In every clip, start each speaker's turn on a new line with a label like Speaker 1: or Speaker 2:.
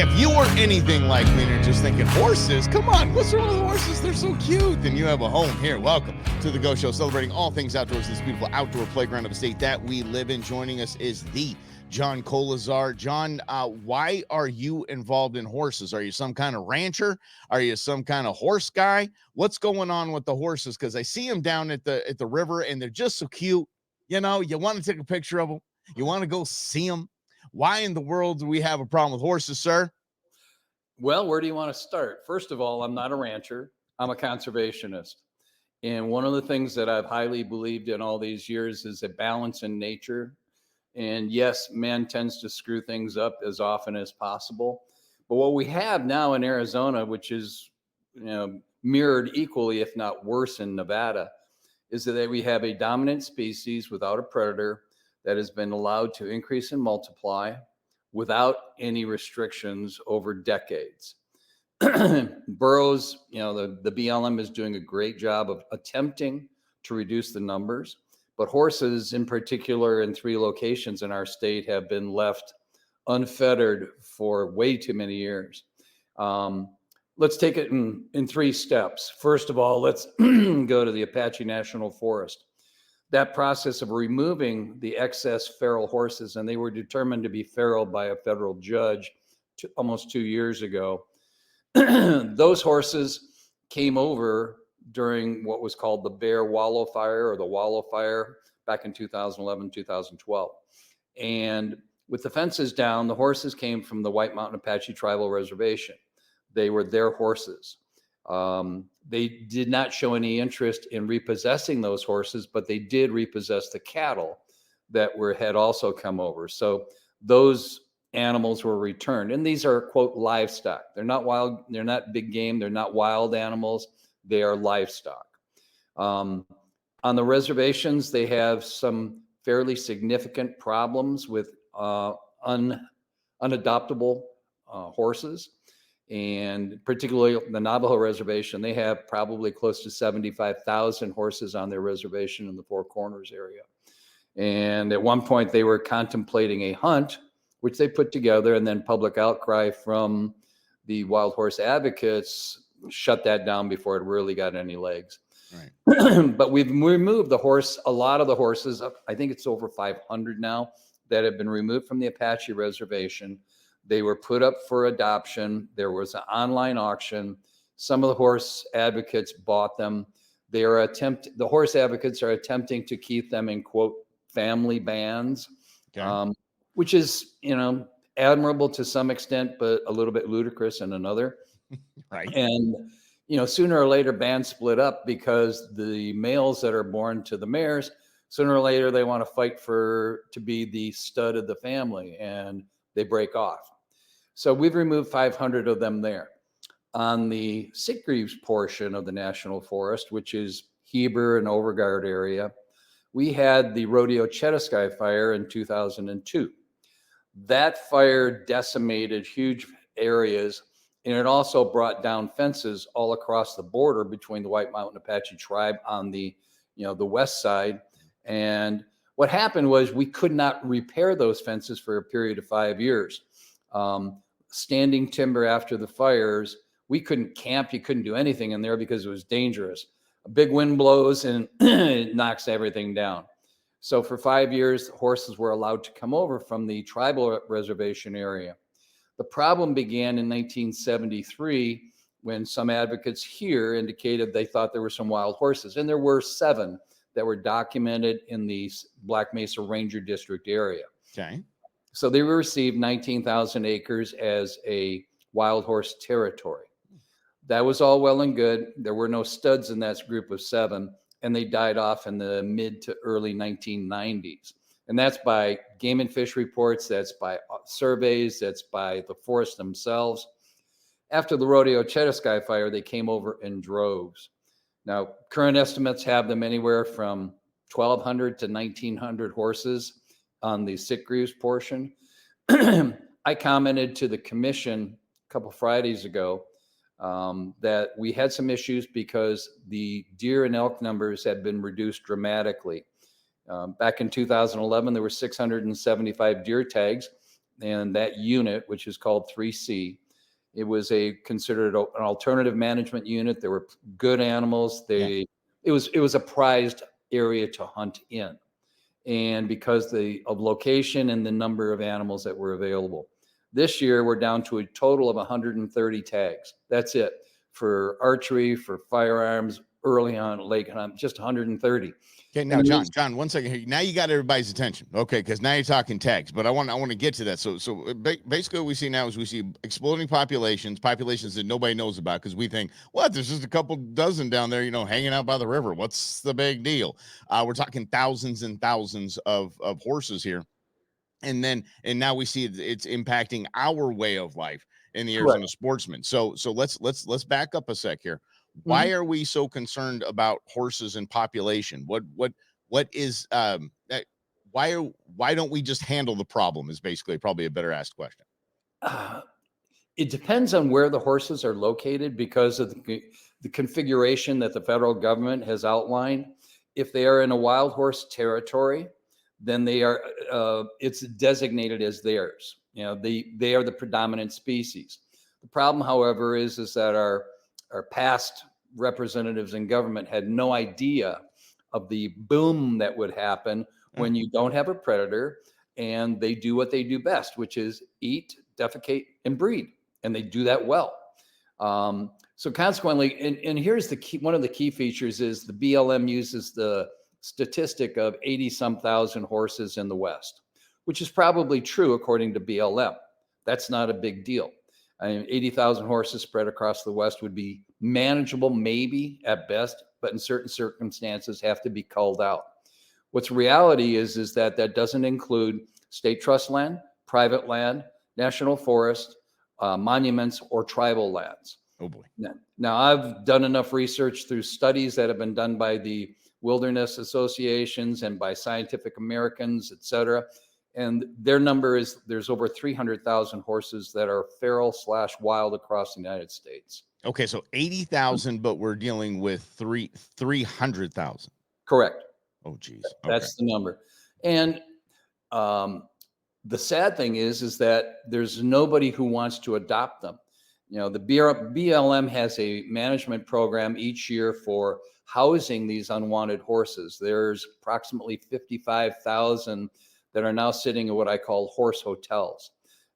Speaker 1: If you were anything like me and you're just thinking horses, come on, what's wrong with horses? They're so cute. Then you have a home here. Welcome to the Go Show, celebrating all things outdoors, this beautiful outdoor playground of a state that we live in. Joining us is the John Koleszar. John, why are you involved in horses? Are you some kind of rancher? Are you some kind of horse guy? What's going on with the horses? Because I see them down at the river, and they're just so cute. You know, you want to take a picture of them. You want to go see them. Why in the world do we have a problem with horses, sir?
Speaker 2: Well, where do you want to start? First of all, I'm not a rancher. I'm a conservationist. And one of the things that I've highly believed in all these years is a balance in nature. And yes, man tends to screw things up as often as possible. But what we have now in Arizona, which is mirrored equally, if not worse, in Nevada, is that we have a dominant species without a predator that has been allowed to increase and multiply without any restrictions over decades. Burros, the BLM is doing a great job of attempting to reduce the numbers, but horses in particular in 3 locations in our state have been left unfettered for way too many years. Let's take it in 3 steps. First of all, let's go to the Apache National Forest. That process of removing the excess feral horses, and they were determined to be feral by a federal judge almost 2 years ago. Those horses came over during what was called the Bear Wallow Fire or the Wallow Fire back in 2011, 2012. And with the fences down, the horses came from the White Mountain Apache Tribal Reservation. They were their horses. They did not show any interest in repossessing those horses, but they did repossess the cattle that had also come over. So those animals were returned. And these are, quote, livestock. They're not wild. They're not big game. They're not wild animals. They are livestock. On the reservations, they have some fairly significant problems with unadoptable horses. And particularly the Navajo reservation, they have probably close to 75,000 horses on their reservation in the Four Corners area. And at one point they were contemplating a hunt, which they put together, and then public outcry from the wild horse advocates shut that down before it really got any legs. Right. But we've removed a lot of the horses. I think it's over 500 now that have been removed from the Apache reservation. They were put up for adoption. There was an online auction. Some of the horse advocates bought them. The horse advocates are attempting to keep them in, quote, family bands, okay. Which is, admirable to some extent, but a little bit ludicrous in another. Right. And, sooner or later bands split up because the males that are born to the mares, sooner or later they want to fight to be the stud of the family, and they break off. So we've removed 500 of them there. On the Sitgreaves portion of the National Forest, which is Heber and Overguard area, we had the Rodeo Chetasky fire in 2002. That fire decimated huge areas, and it also brought down fences all across the border between the White Mountain Apache tribe on the west side. And what happened was we could not repair those fences for a period of 5 years. Standing timber after the fires, we couldn't camp. You couldn't do anything in there because it was dangerous. A big wind blows and it knocks everything down. So for 5 years, horses were allowed to come over from the tribal reservation area. The problem began in 1973 when some advocates here indicated they thought there were some wild horses. And there were 7 that were documented in the Black Mesa Ranger District area.
Speaker 1: Okay.
Speaker 2: So they received 19,000 acres as a wild horse territory. That was all well and good. There were no studs in that group of 7, and they died off in the mid to early 1990s. And that's by Game and Fish reports, that's by surveys, that's by the forest themselves. After the Rodeo Chetasky fire, they came over in droves. Now, current estimates have them anywhere from 1,200 to 1,900 horses on the Sitgreaves portion. I commented to the commission a couple Fridays ago that we had some issues because the deer and elk numbers had been reduced dramatically. Back in 2011, there were 675 deer tags. and that unit, which is called 3C, it was considered an alternative management unit. There were good animals. It was a prized area to hunt in, and because of location and the number of animals that were available. This year, we're down to a total of 130 tags. That's it for archery, for firearms, early on lake hunt, just 130.
Speaker 1: Okay, now John, 1 second here. Now you got everybody's attention. Okay, because now you're talking tags, but I want to get to that. So basically what we see now is we see exploding populations that nobody knows about, because we think, what, there's just a couple dozen down there, hanging out by the river. What's the big deal? We're talking thousands and thousands of horses here. And now we see it's impacting our way of life in the Arizona sportsman. So let's back up a sec here. Why are we so concerned about horses and population? What is why don't we just handle the problem is basically probably a better asked question.
Speaker 2: It depends on where the horses are located because of the configuration that the federal government has outlined. If they are in a wild horse territory, then they are it's designated as theirs. They are the predominant species. The problem, however, is that our past representatives in government had no idea of the boom that would happen when you don't have a predator and they do what they do best, which is eat, defecate, and breed. And they do that well. So consequently, and here's one of the key features is the BLM uses the statistic of 80-some thousand horses in the West, which is probably true according to BLM. That's not a big deal. I mean, 80,000 horses spread across the West would be manageable, maybe at best, but in certain circumstances have to be culled out. What's reality is that doesn't include state trust land, private land, national forest, monuments, or tribal lands.
Speaker 1: Oh boy.
Speaker 2: Now, I've done enough research through studies that have been done by the wilderness associations and by Scientific Americans, et cetera. And their number is there's over 300,000 horses that are feral/wild across the United States.
Speaker 1: Okay, so 80,000, but we're dealing with 300,000.
Speaker 2: Correct.
Speaker 1: Oh, geez. Okay.
Speaker 2: That's the number. And the sad thing is that there's nobody who wants to adopt them. The BLM has a management program each year for housing these unwanted horses. There's approximately 55,000 that are now sitting in what I call horse hotels.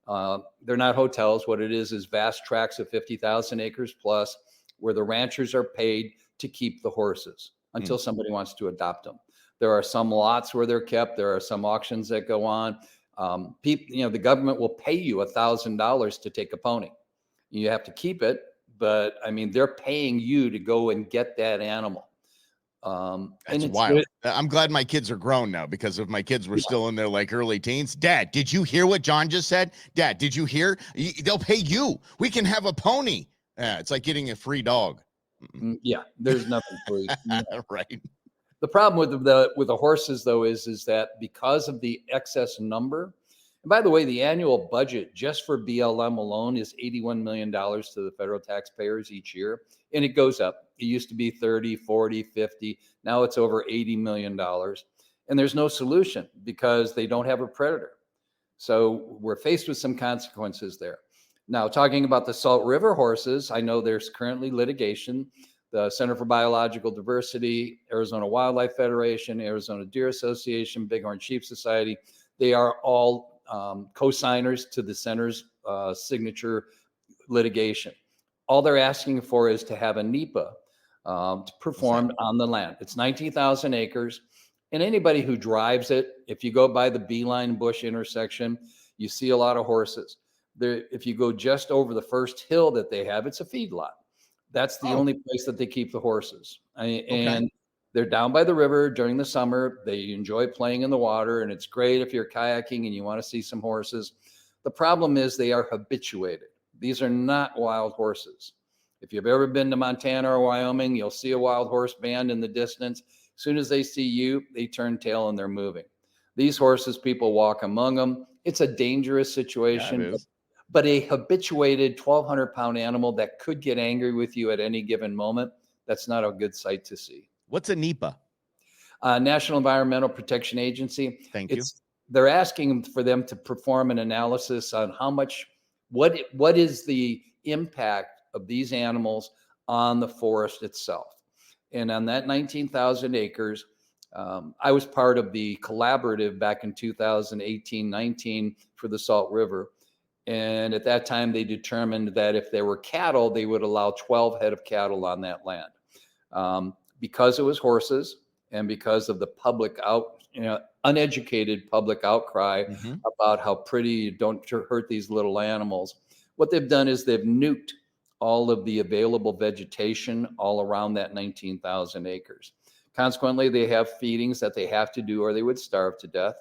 Speaker 2: They're not hotels. What it is vast tracts of 50,000 acres plus where the ranchers are paid to keep the horses until somebody wants to adopt them. There are some lots where they're kept. There are some auctions that go on. The government will pay you $1,000 to take a pony. You have to keep it, but I mean, they're paying you to go and get that animal.
Speaker 1: That's wild. I'm glad my kids are grown now, because if my kids were still in their like early teens, Dad, did you hear what John just said? Dad, did you hear? They'll pay you. We can have a pony. Yeah, it's like getting a free dog.
Speaker 2: Yeah, there's nothing free.
Speaker 1: Right.
Speaker 2: The problem with the horses, though, is that because of the excess number, and by the way, the annual budget just for BLM alone is $81 million to the federal taxpayers each year, and it goes up. It used to be 30, 40, 50. Now it's over $80 million, and there's no solution because they don't have a predator. So we're faced with some consequences there. Now, talking about the Salt River horses, I know there's currently litigation. The Center for Biological Diversity, Arizona Wildlife Federation, Arizona Deer Association, Bighorn Sheep Society, they are all co-signers to the center's signature litigation. All they're asking for is to have a NEPA performed on the land. It's 19,000 acres. And anybody who drives it, if you go by the Beeline Bush intersection, you see a lot of horses. If you go just over the first hill that they have, it's a feedlot. That's the only place that they keep the horses. And they're down by the river during the summer. They enjoy playing in the water, and it's great if you're kayaking and you want to see some horses. The problem is they are habituated. These are not wild horses. If you've ever been to Montana or Wyoming, you'll see a wild horse band in the distance. As soon as they see you, they turn tail and they're moving. These horses, people walk among them. It's a dangerous situation. But a habituated 1,200-pound animal that could get angry with you at any given moment, that's not a good sight to see.
Speaker 1: What's a NEPA?
Speaker 2: National Environmental Protection Agency.
Speaker 1: Thank you.
Speaker 2: they're asking for them to perform an analysis on what is the impact of these animals on the forest itself. And on that 19,000 acres, I was part of the collaborative back in 2018-19 for the Salt River. And at that time, they determined that if there were cattle, they would allow 12 head of cattle on that land. Because it was horses and because of the uneducated public outcry about how pretty you don't hurt these little animals. What they've done is they've nuked all of the available vegetation all around that 19,000 acres. Consequently, they have feedings that they have to do or they would starve to death.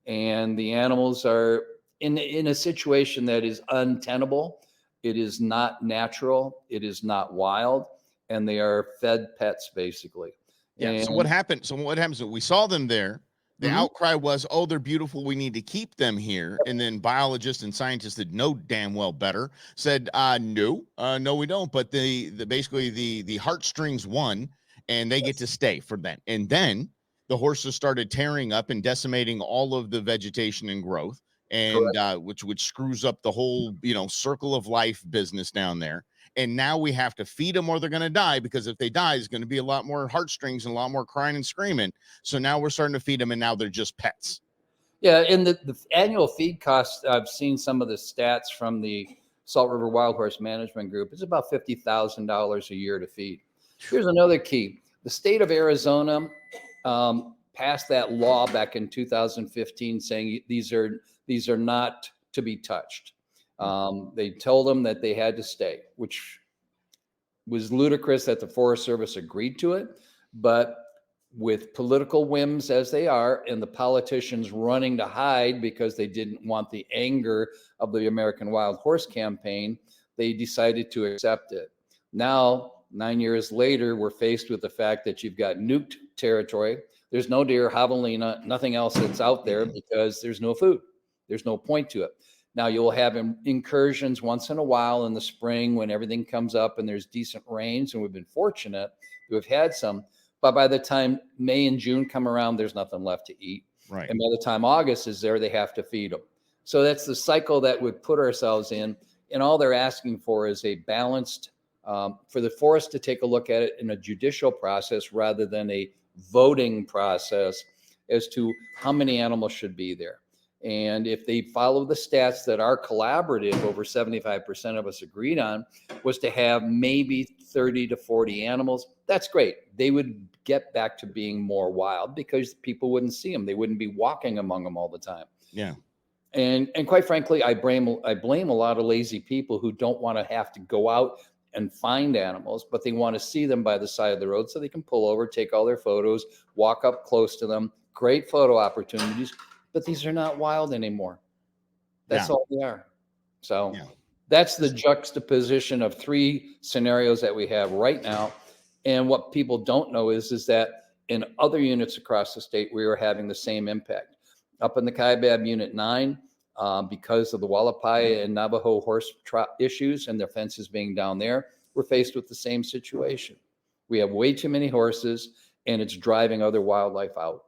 Speaker 2: And the animals are in a situation that is untenable. It is not natural. It is not wild. And they are fed pets, basically.
Speaker 1: Yeah.
Speaker 2: And
Speaker 1: So what happened? So what happens? We saw them there. The outcry was, oh, they're beautiful. We need to keep them here. And then biologists and scientists that know damn well better said, no, we don't. But basically the heartstrings won, and they get to stay for that. And then the horses started tearing up and decimating all of the vegetation and growth, and which screws up the whole, circle of life business down there. And now we have to feed them or they're going to die, because if they die, there's going to be a lot more heartstrings and a lot more crying and screaming. So now we're starting to feed them, and now they're just pets.
Speaker 2: Yeah, and the annual feed costs, I've seen some of the stats from the Salt River Wild Horse Management Group. It's about $50,000 a year to feed. Here's another key. The state of Arizona passed that law back in 2015 saying these are not to be touched. They told them that they had to stay, which was ludicrous that the Forest Service agreed to it. But with political whims as they are, and the politicians running to hide because they didn't want the anger of the American Wild Horse campaign, they decided to accept it. Now, 9 years later, we're faced with the fact that you've got nuked territory. There's no deer, javelina, nothing else that's out there because there's no food. There's no point to it. Now, you'll have incursions once in a while in the spring when everything comes up and there's decent rains, and we've been fortunate to have had some. But by the time May and June come around, there's nothing left to eat.
Speaker 1: Right.
Speaker 2: And by the time August is there, they have to feed them. So that's the cycle that we've put ourselves in. And all they're asking for is a balanced, for the forest to take a look at it in a judicial process rather than a voting process as to how many animals should be there. And if they follow the stats that our collaborative, over 75% of us agreed on, was to have maybe 30 to 40 animals, that's great. They would get back to being more wild because people wouldn't see them. They wouldn't be walking among them all the time.
Speaker 1: Yeah.
Speaker 2: And quite frankly, I blame a lot of lazy people who don't want to have to go out and find animals, but they want to see them by the side of the road so they can pull over, take all their photos, walk up close to them. Great photo opportunities. But these are not wild anymore. That's all they are. So that's the juxtaposition of three scenarios that we have right now. And what people don't know is that in other units across the state, we are having the same impact. Up in the Kaibab Unit 9, because of the Wallapai and Navajo horse issues and their fences being down there, we're faced with the same situation. We have way too many horses, and it's driving other wildlife out.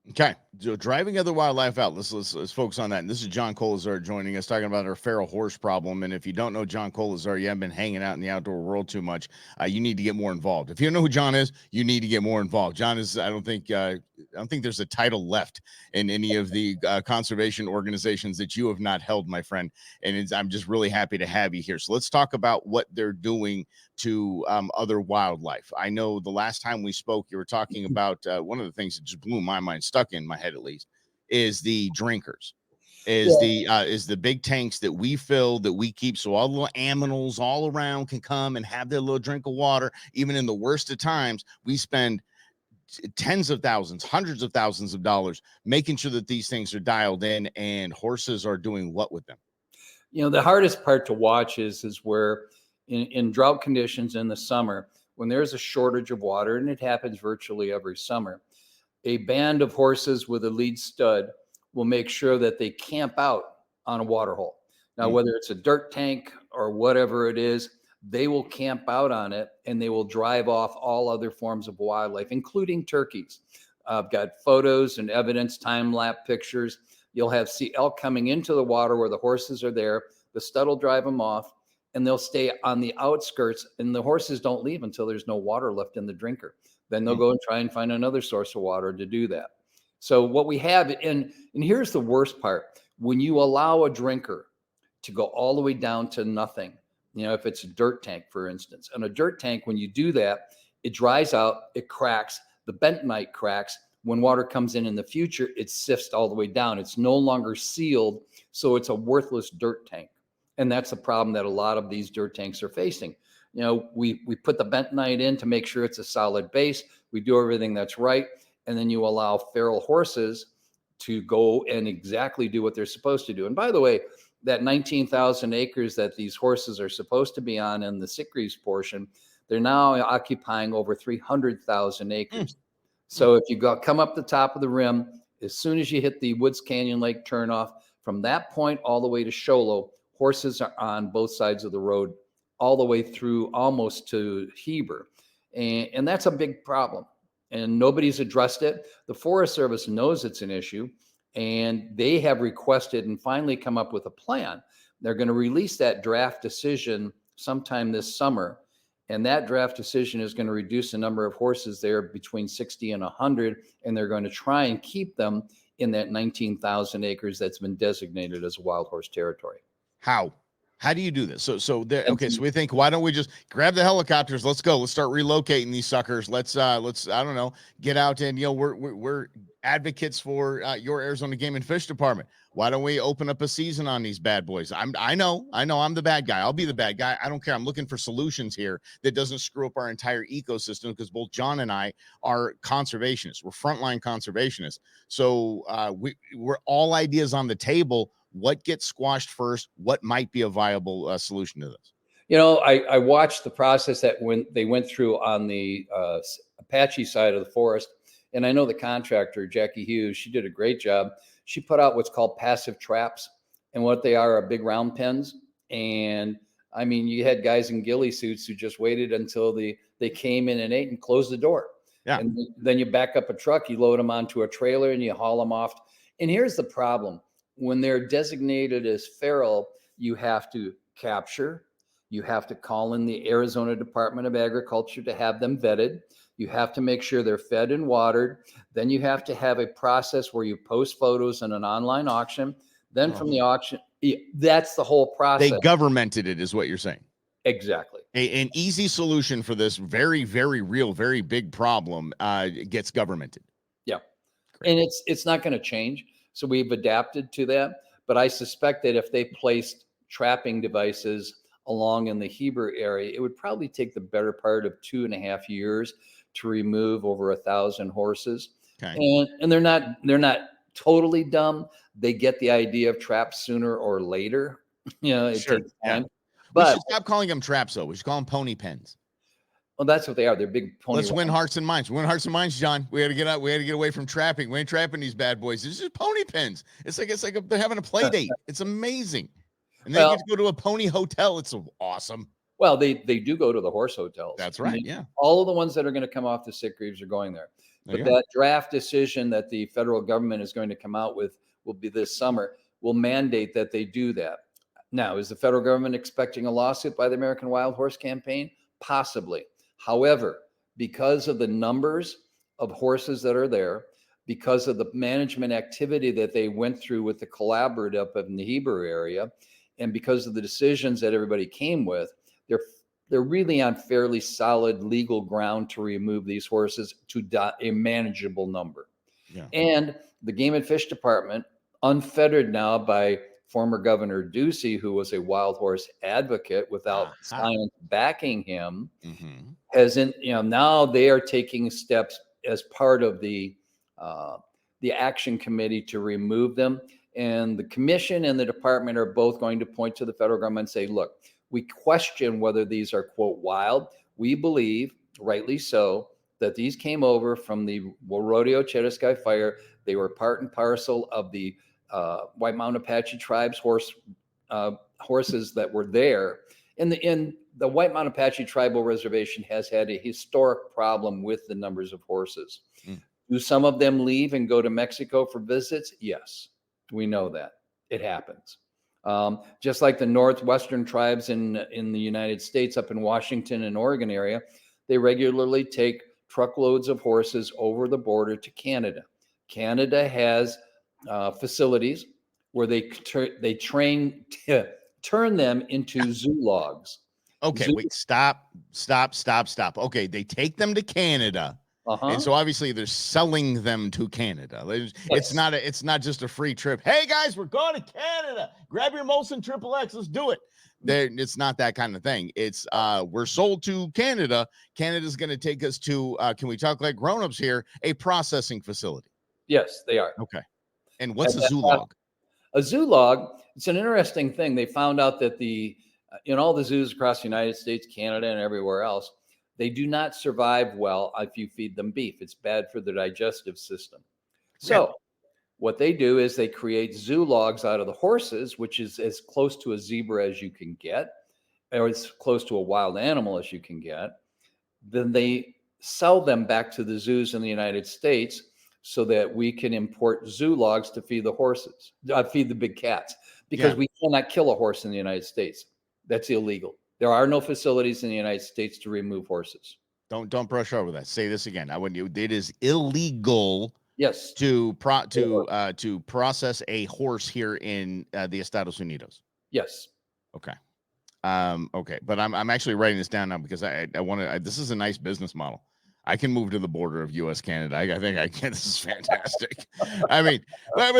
Speaker 1: Okay, so driving other wildlife out. Let's focus on that. And this is John Koleszar joining us, talking about our feral horse problem. And if you don't know John Koleszar, you haven't been hanging out in the outdoor world too much. You need to get more involved. If you don't know who John is, you need to get more involved. John is, I don't think there's a title left in any of the conservation organizations that you have not held, my friend. And I'm just really happy to have you here. So let's talk about what they're doing to other wildlife. I know the last time we spoke, you were talking about one of the things that just blew my mind, stuck in my head at least, is the drinkers, is the big tanks that we fill, that we keep, so all the little animals all around can come and have their little drink of water. Even in the worst of times, we spend tens of thousands, hundreds of thousands of dollars making sure that these things are dialed in, and horses are doing what with them?
Speaker 2: The hardest part to watch is where in drought conditions in the summer, when there's a shortage of water, and it happens virtually every summer, a band of horses with a lead stud will make sure that they camp out on a water hole. Now, whether it's a dirt tank or whatever it is, they will camp out on it, and they will drive off all other forms of wildlife, including turkeys. I've got photos and evidence, time-lapse pictures. You'll see elk coming into the water where the horses are there. The stud will drive them off, and they'll stay on the outskirts, and the horses don't leave until there's no water left in the drinker. Then they'll go and try and find another source of water to do that. So what we have, and here's the worst part, when you allow a drinker to go all the way down to nothing, if it's a dirt tank, for instance, and a dirt tank, when you do that, it dries out, it cracks, the bentonite cracks. When water comes in the future, it sifts all the way down. It's no longer sealed, so it's a worthless dirt tank. And that's the problem that a lot of these dirt tanks are facing. We put the bentonite in to make sure it's a solid base. We do everything that's right. And then you allow feral horses to go and exactly do what they're supposed to do. And by the way, that 19,000 acres that these horses are supposed to be on in the Sitgreaves portion, they're now occupying over 300,000 acres. So if you come up the top of the rim, as soon as you hit the Woods Canyon Lake turnoff, from that point all the way to Show Low, horses are on both sides of the road, all the way through almost to Heber. And that's a big problem. And nobody's addressed it. The Forest Service knows it's an issue, and they have requested and finally come up with a plan. They're going to release that draft decision sometime this summer. And that draft decision is going to reduce the number of horses there between 60 and 100. And they're going to try and keep them in that 19,000 acres that's been designated as wild horse territory.
Speaker 1: How do you do this? So we think, why don't we just grab the helicopters? Let's go. Let's start relocating these suckers. Let's I don't know, get out and we're advocates for your Arizona Game and Fish Department. Why don't we open up a season on these bad boys? I know I'm the bad guy. I'll be the bad guy. I don't care. I'm looking for solutions here that doesn't screw up our entire ecosystem, because both John and I are conservationists. We're frontline conservationists. So we're all ideas on the table. What gets squashed first? What might be a viable solution to this?
Speaker 2: I watched the process that when they went through on the Apache side of the forest. And I know the contractor, Jackie Hughes, she did a great job. She put out what's called passive traps. And what they are big round pens. And I mean, you had guys in ghillie suits who just waited until they came in and ate and closed the door.
Speaker 1: Yeah.
Speaker 2: And then you back up a truck, you load them onto a trailer, and you haul them off. And here's the problem. When they're designated as feral, you have to capture, you have to call in the Arizona Department of Agriculture to have them vetted. You have to make sure they're fed and watered. Then you have to have a process where you post photos in an online auction. Then from the auction, that's the whole process.
Speaker 1: They governmented it, is what you're saying.
Speaker 2: Exactly.
Speaker 1: An easy solution for this very, very real, very big problem gets governmented.
Speaker 2: Yeah. Great. And it's not going to change. So we've adapted to that. But I suspect that if they placed trapping devices along in the Heber area, it would probably take the better part of 2.5 years to remove over 1,000 horses.
Speaker 1: Okay.
Speaker 2: And they're not totally dumb. They get the idea of traps sooner or later. It
Speaker 1: Sure.
Speaker 2: takes time.
Speaker 1: Yeah.
Speaker 2: But
Speaker 1: we should stop calling them traps, though. We should call them pony pens.
Speaker 2: Well, that's what they are. They're big pony.
Speaker 1: Let's win hearts and minds. Win hearts and minds, John. We had to get out. We had to get away from trapping. We ain't trapping these bad boys. This is pony pens. It's like they're having a play date. It's amazing. And then you get to go to a pony hotel. It's awesome.
Speaker 2: Well, they do go to the horse hotels.
Speaker 1: That's right. Yeah.
Speaker 2: All of the ones that are going to come off the Sitgreaves are going there. But that draft decision that the federal government is going to come out with will be this summer, will mandate that they do that. Now, is the federal government expecting a lawsuit by the American Wild Horse Campaign? Possibly. However, because of the numbers of horses that are there, because of the management activity that they went through with the collaborative up in the Heber area, and because of the decisions that everybody came with, they're really on fairly solid legal ground to remove these horses to a manageable number.
Speaker 1: Yeah.
Speaker 2: And the Game and Fish Department, unfettered now by former Governor Ducey, who was a wild horse advocate without science backing him, now they are taking steps as part of the action committee to remove them. And the commission and the department are both going to point to the federal government and say, look, we question whether these are, quote, wild. We believe, rightly so, that these came over from the Rodeo Chetasky fire. They were part and parcel of the White Mountain Apache tribes horses that were there. And the White Mountain Apache Tribal Reservation has had a historic problem with the numbers of horses. Do some of them leave and go to Mexico for visits? Yes, we know that. It happens. Just like the Northwestern tribes in the United States, up in Washington and Oregon area, they regularly take truckloads of horses over the border to Canada. Canada has facilities where they turn them into zoo logs.
Speaker 1: Okay, wait, stop. Okay, they take them to Canada. And so obviously they're selling them to Canada. It's not just a free trip. Hey guys, we're going to Canada. Grab your Molson XXX. Let's do it. It's not that kind of thing. It's we're sold to Canada. Canada's going to take us to can we talk like grown-ups here? A processing facility.
Speaker 2: Yes, they are.
Speaker 1: Okay. And what's a zoo log?
Speaker 2: A zoo log, it's an interesting thing. They found out that in all the zoos across the United States, Canada, and everywhere else, they do not survive well if you feed them beef. It's bad for the digestive system. So what they do is they create zoo logs out of the horses, which is as close to a zebra as you can get, or as close to a wild animal as you can get. Then they sell them back to the zoos in the United States so that we can import zoo logs to feed the horses, feed the big cats, because we cannot kill a horse in the United States. That's illegal. There are no facilities in the United States to remove horses.
Speaker 1: Don't brush over that. Say this again. It is illegal.
Speaker 2: Yes.
Speaker 1: To process a horse here in the Estados Unidos.
Speaker 2: Yes.
Speaker 1: Okay. Okay. But I'm actually writing this down now because I want to. This is a nice business model. I can move to the border of U.S. Canada. I think I can. This is fantastic. I mean,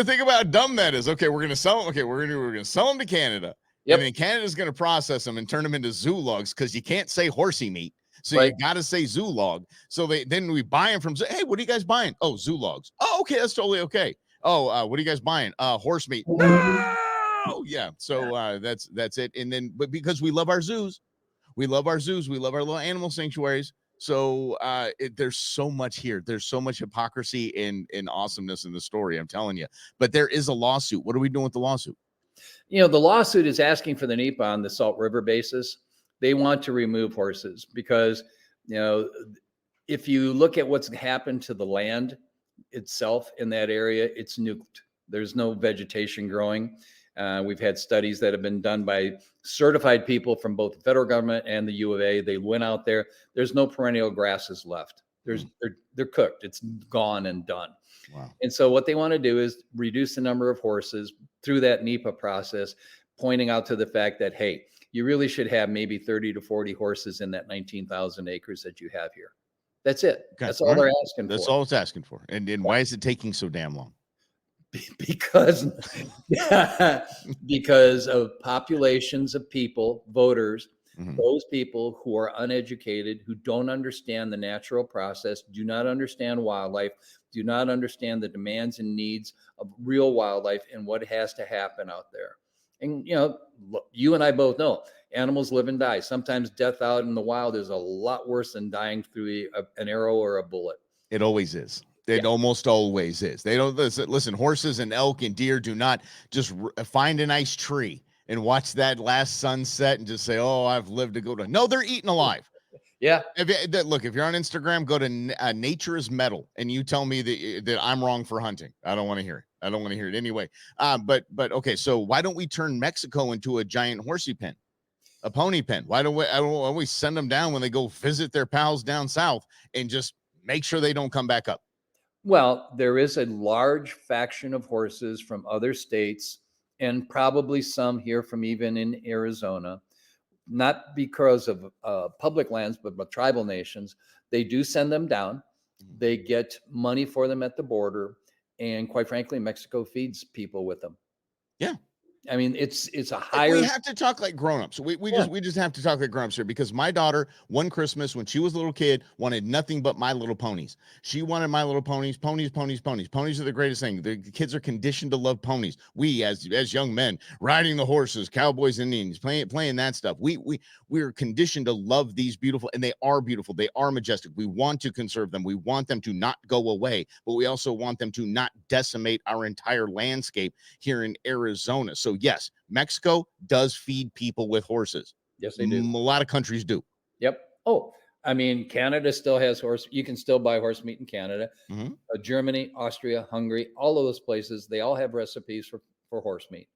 Speaker 1: think about how dumb that is. Okay, we're gonna sell them. Okay, we're gonna sell them to Canada. Yep. And then Canada's gonna process them and turn them into zoo logs because you can't say horsey meat. So you got to say zoo log. So then we buy them from. Hey, what are you guys buying? Oh, zoo logs. Oh, okay, that's totally okay. Oh, what are you guys buying? Horse meat. No, yeah. So that's it. And then, but because we love our zoos, we love our little animal sanctuaries. So there's so much here. There's so much hypocrisy and awesomeness in the story. I'm telling you. But there is a lawsuit. What are we doing with the lawsuit?
Speaker 2: The lawsuit is asking for the NEPA on the Salt River basis. They want to remove horses because, if you look at what's happened to the land itself in that area, it's nuked. There's no vegetation growing. We've had studies that have been done by certified people from both the federal government and the U of A. They went out there. There's no perennial grasses left. They're cooked. It's gone and done. Wow. And so what they want to do is reduce the number of horses through that NEPA process, pointing out to the fact that, hey, you really should have maybe 30 to 40 horses in that 19,000 acres that you have here. That's it. Okay. That's all they're asking for.
Speaker 1: That's all it's asking for. And why is it taking so damn long?
Speaker 2: Because of populations of people, voters, those people who are uneducated, who don't understand the natural process, do not understand wildlife, do not understand the demands and needs of real wildlife and what has to happen out there. And, you and I both know animals live and die. Sometimes death out in the wild is a lot worse than dying through an arrow or a bullet.
Speaker 1: It always is. It almost always is. They don't listen. Horses and elk and deer do not just find a nice tree and watch that last sunset and just say, "Oh, I've lived to go to." No, they're eaten alive.
Speaker 2: Yeah.
Speaker 1: Look, if you're on Instagram, go to Nature is Metal, and you tell me that I'm wrong for hunting. I don't want to hear it. I don't want to hear it anyway. But okay. So why don't we turn Mexico into a giant horsey pen, a pony pen? Why don't we send them down when they go visit their pals down south and just make sure they don't come back up?
Speaker 2: Well, there is a large faction of horses from other states and probably some here from even in Arizona, not because of public lands, but tribal nations. They do send them down. They get money for them at the border. And quite frankly, Mexico feeds people with them. Yeah. I mean, it's a higher.
Speaker 1: We have to talk like grown-ups. We just have to talk like grown-ups here because my daughter, one Christmas when she was a little kid, wanted nothing but My Little Ponies. She wanted My Little Ponies. Ponies are the greatest thing. The kids are conditioned to love ponies. We as young men riding the horses, cowboys and Indians, playing that stuff. We are conditioned to love these beautiful, and they are beautiful. They are majestic. We want to conserve them. We want them to not go away, but we also want them to not decimate our entire landscape here in Arizona. So yes, Mexico does feed people with horses.
Speaker 2: Yes, they do.
Speaker 1: A lot of countries do.
Speaker 2: Yep. Oh, I mean, Canada still has horse. You can still buy horse meat in Canada.
Speaker 1: Mhm.
Speaker 2: Germany, Austria, Hungary, all of those places, they all have recipes for horse meat.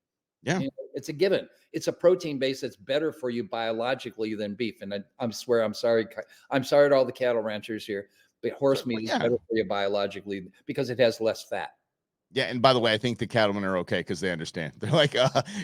Speaker 1: Yeah.
Speaker 2: You know, it's a given. It's a protein base that's better for you biologically than beef. And I'm swear, I'm sorry. I'm sorry to all the cattle ranchers here, but horse meat is
Speaker 1: Yeah.
Speaker 2: better for you biologically because it has less fat.
Speaker 1: Yeah, and by the way, I think the cattlemen are okay because they understand. They're like,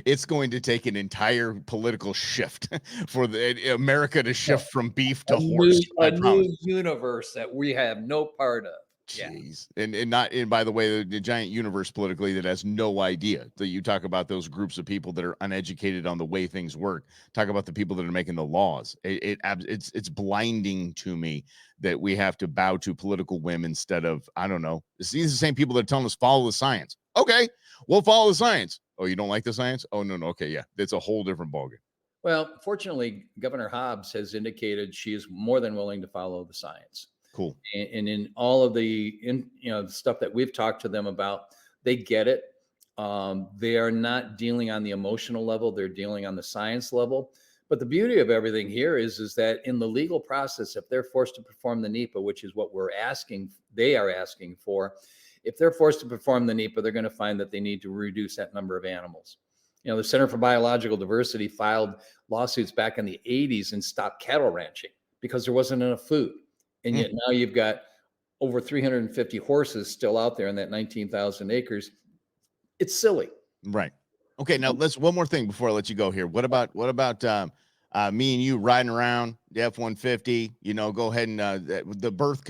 Speaker 1: it's going to take an entire political shift for America to shift from beef to horse. I promise.
Speaker 2: New universe that we have no part of. Yeah.
Speaker 1: Jeez. And by the way, the giant universe politically that has no idea. That you talk about those groups of people that are uneducated on the way things work. Talk about the people that are making the laws. It's blinding to me that we have to bow to political whim instead of, I don't know. These are the same people that are telling us follow the science. Okay, we'll follow the science. Oh, you don't like the science? Oh, no. Okay, yeah. It's a whole different ballgame.
Speaker 2: Well, fortunately, Governor Hobbs has indicated she is more than willing to follow the science.
Speaker 1: Cool.
Speaker 2: And in all of the the stuff that we've talked to them about, they get it. They are not dealing on the emotional level; they're dealing on the science level. But the beauty of everything here is that in the legal process, if they're forced to perform the NEPA, which is what they are asking for, if they're forced to perform the NEPA, they're going to find that they need to reduce that number of animals. You know, the Center for Biological Diversity filed lawsuits back in the 80s and stopped cattle ranching because there wasn't enough food. And yet now you've got over 350 horses still out there in that 19,000 acres. It's silly.
Speaker 1: Right. Okay. Now let's one more thing before I let you go here. What about me and you riding around the F-150? Go ahead and the birth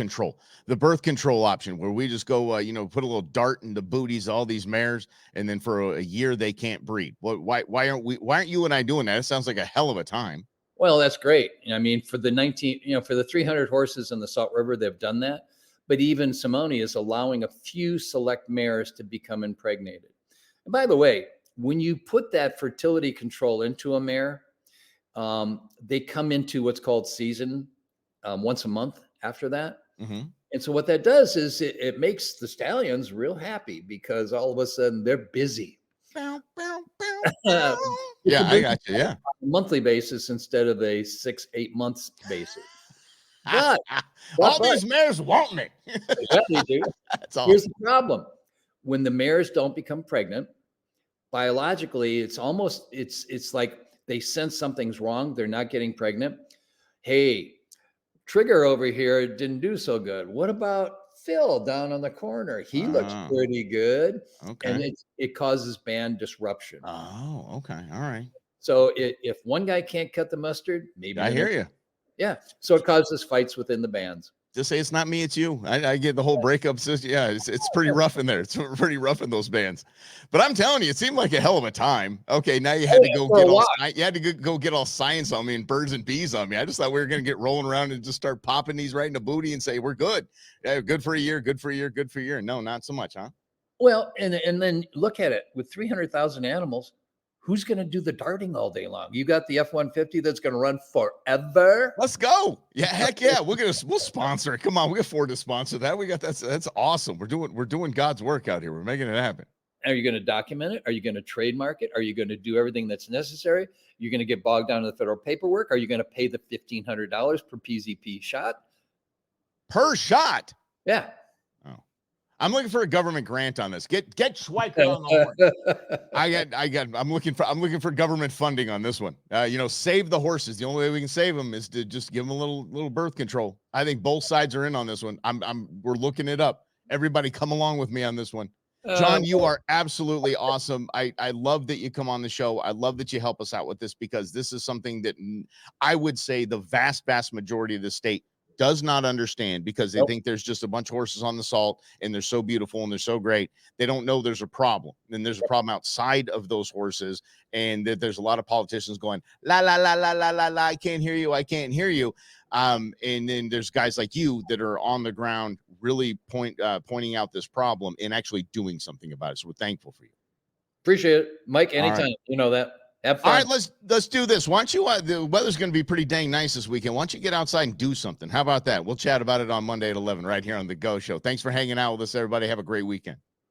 Speaker 1: control option where we just go, put a little dart in the booties of all these mares, and then for a year they can't breed. Why aren't you and I doing that? It sounds like a hell of a time.
Speaker 2: Well, that's great. I mean, for the 300 horses in the Salt River, they've done that. But even Simone is allowing a few select mares to become impregnated. And by the way, when you put that fertility control into a mare, they come into what's called season once a month after that.
Speaker 1: Mm-hmm.
Speaker 2: And so what that does is it makes the stallions real happy because all of a sudden they're busy.
Speaker 1: Bow, bow, bow, bow. Yeah, I got you. Yeah.
Speaker 2: Monthly basis instead of a 6-8 months basis. But
Speaker 1: these mares want me.
Speaker 2: Yeah, they do.
Speaker 1: That's awesome.
Speaker 2: Here's the problem. When the mares don't become pregnant, biologically, it's like they sense something's wrong. They're not getting pregnant. Hey, Trigger over here didn't do so good. What about Phil down on the corner? He looks pretty good.
Speaker 1: Okay.
Speaker 2: And it causes band disruption.
Speaker 1: Oh, okay. All right.
Speaker 2: So if one guy can't cut the mustard, maybe
Speaker 1: I hear you.
Speaker 2: Yeah. So it causes fights within the bands.
Speaker 1: Just say it's not me, it's you. I get the whole breakup system. Yeah, it's pretty rough in there. It's pretty rough in those bands. But I'm telling you, it seemed like a hell of a time. Okay, now you had to go get all science on me and birds and bees on me. I just thought we were going to get rolling around and just start popping these right in the booty and say we're good. Yeah, good for a year, good for a year, good for a year. No, not so much, huh?
Speaker 2: Well, and then look at it with 300,000 animals. Who's going to do the darting all day long? You got the F-150 that's going to run forever.
Speaker 1: Let's go. Yeah, heck yeah. We'll sponsor it. Come on, we afford to sponsor that. That's awesome. We're doing God's work out here. We're making it happen.
Speaker 2: Are you going to document it? Are you going to trademark it? Are you going to do everything that's necessary? You're going to get bogged down in the federal paperwork? Are you going to pay the $1,500 per PZP shot?
Speaker 1: Per shot?
Speaker 2: Yeah.
Speaker 1: I'm looking for a government grant on this. Get Schweiker on the horn. I'm looking for government funding on this one. Save the horses. The only way we can save them is to just give them a little birth control. I think both sides are in on this one. We're looking it up. Everybody come along with me on this one. John, you are absolutely awesome. I love that you come on the show. I love that you help us out with this because this is something that I would say the vast, vast majority of the state does not understand because they think there's just a bunch of horses on the salt and they're so beautiful and they're so great. They don't know there's a problem. And there's a problem outside of those horses. And that there's a lot of politicians going, la, la, la, la, la, la, la, I can't hear you. I can't hear you. And then there's guys like you that are on the ground really pointing out this problem and actually doing something about it. So we're thankful for you.
Speaker 2: Appreciate it. Mike, anytime. Right. You know that. Have fun.
Speaker 1: All right, let's do this. Why don't you? The weather's going to be pretty dang nice this weekend. Why don't you get outside and do something? How about that? We'll chat about it on Monday at 11 right here on The Go Show. Thanks for hanging out with us, everybody. Have a great weekend.